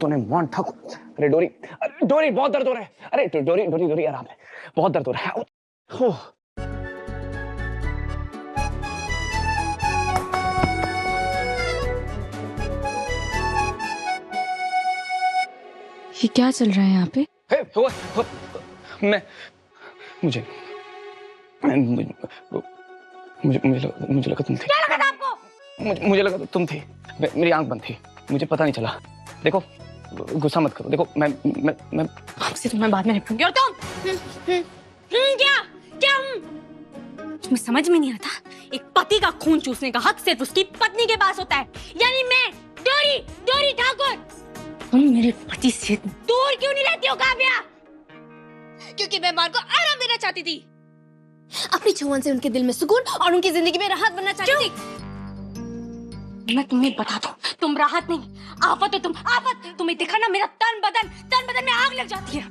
तूने मान ठाकुर। अरे डोरी, डोरी बहुत दर्द हो रहा है। अरे डोरी डोरी डोरी आराम है, बहुत दर्द हो रहा है। ये क्या चल रहा है यहाँ पे? मैं मुझे मुझे लगा तुम थी। क्या लगा था आपको? मुझे लगा तुम थी। मेरी आंख बंद थी, मुझे पता नहीं चला। देखो गुस्सा मत करो। देखो मैं आपसे तो मैं बाद में निपटूंगी। और तुम क्या क्या तुम्हें समझ में नहीं आता? एक पति का खून चूसने का हक सिर्फ उसकी पत्नी के पास होता है, यानी मैं डोरी डोरी ठाकुर। तुम मेरे पति से दूर क्यों नहीं रहती हो काव्या? क्योंकि मैं मान को आराम देना चाहती थी, अपनी छुअन से उनके दिल में सुकून और उनकी जिंदगी में राहत बनना चाहती थी। मैं तुम्हें बता दूं, तुम राहत नहीं आफत हो। तुम आफत। तुम्हें देखा ना, मेरा तन बदन में आग लग जाती है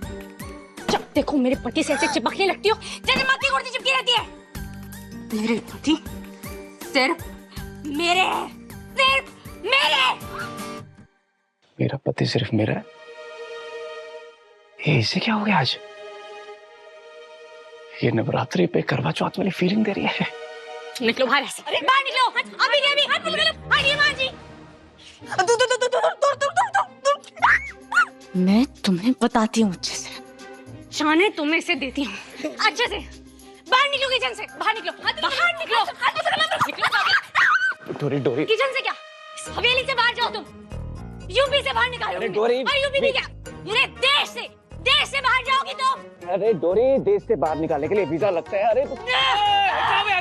जब देखो मेरे पति से ऐसे चिपकने लगती हो जैसे मक्खी उड़ती चिपकी रहती है। मेरे पति सिर्फ मेरे, सिर्फ मेरे। मेरा पति सिर्फ मेरा है? ये इसे क्या हो गया आज? ये नवरात्रि पे करवा चौथ वाली फीलिंग दे रही है। निकलो बाहर ऐसे। अरे बाहर निकलो। अभी नहीं, अभी हाथ पकड़ लो। हां ये मां जी। मैं तुम्हें बताती हूँ अच्छे से। शाने तुम्हें से देती हूँ अच्छे से। बाहर निकलो किचन से, बाहर निकलो, बाहर निकलो। डोरी डोरी किचन से क्या, इस हवेली से बाहर जाओ तुम। यूपी से बाहर निकालो। अरे डोरी, और यूपी भी क्या, पूरे देश से बाहर जाओगी तुम। अरे डोरी, देश से बाहर निकालने के लिए वीजा लगता है। अरे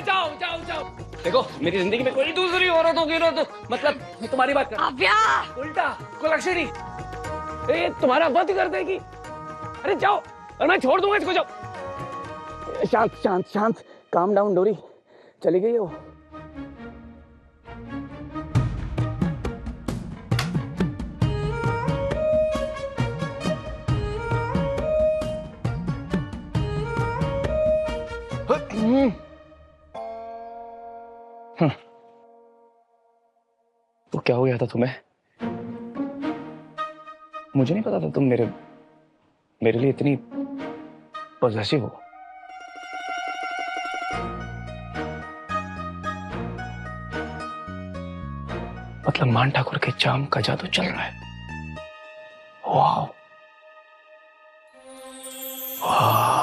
जाओ जाओ जाओ। देखो मेरी जिंदगी में कोई दूसरी औरत होगी ना, तो मतलब मैं तुम्हारी बात कर रहा हूं। उल्टा कुलक्षणी, ये तुम्हारा वध कर देगी। अरे जाओ, और मैं छोड़ दूंगा इसको। जाओ। शांत शांत शांत, काम डाउन डोरी। चली गई वो। तो क्या हो गया था तुम्हें? मुझे नहीं पता था तुम मेरे लिए इतनी पॉसेसिव हो। मतलब मान ठाकुर के चाम का जादू चल रहा है। वाह वाह।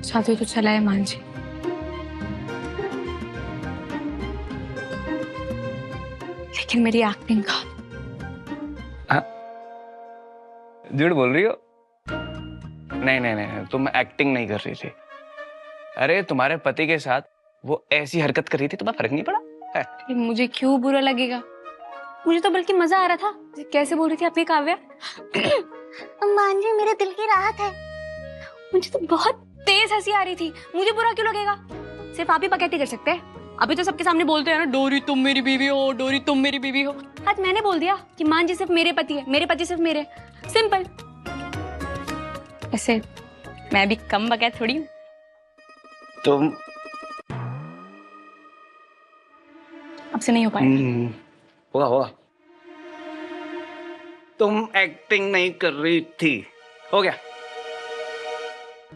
जादू तो चला है मान जी, लेकिन मेरी एक्टिंग का। झूठ बोल रही हो? नहीं नहीं नहीं, तुम एक्टिंग नहीं कर रही थी। अरे तुम्हारे पति के साथ वो ऐसी हरकत कर रही थी, तुम्हें फर्क नहीं पड़ा? मुझे क्यों बुरा लगेगा? मुझे तो बल्कि मजा आ रहा था। कैसे बोल रही थी आपकी काव्या? मान जी मेरे दिल की राहत है। मुझे तो बहुत तेज हंसी आ रही थी। मुझे बुरा क्यों लगेगा? सिर्फ आप ही पकैती कर सकते हैं। अभी तो सबके सामने बोलते हैं ना, डोरी तुम मेरी बीवी हो, डोरी तुम मेरी बीवी हो। आज मैंने बोल दिया कि मान जी सिर्फ मेरे पति है, मेरे पति सिर्फ मेरे। सिंपल। ऐसे मैं भी कम बकैत थोड़ी हूँ। तुम अब से नहीं हो पाएगा। होगा। तुम एक्टिंग नहीं कर रही थी, हो गया।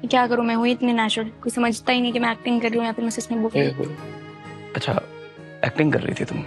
क्या करूं, मैं हुई इतनी नेचुरल, कोई समझता ही नहीं कि मैं एक्टिंग कर रही हूँ या फिर मैं सच में बोल रही हूँ। अच्छा, एक्टिंग कर रही थी तुम?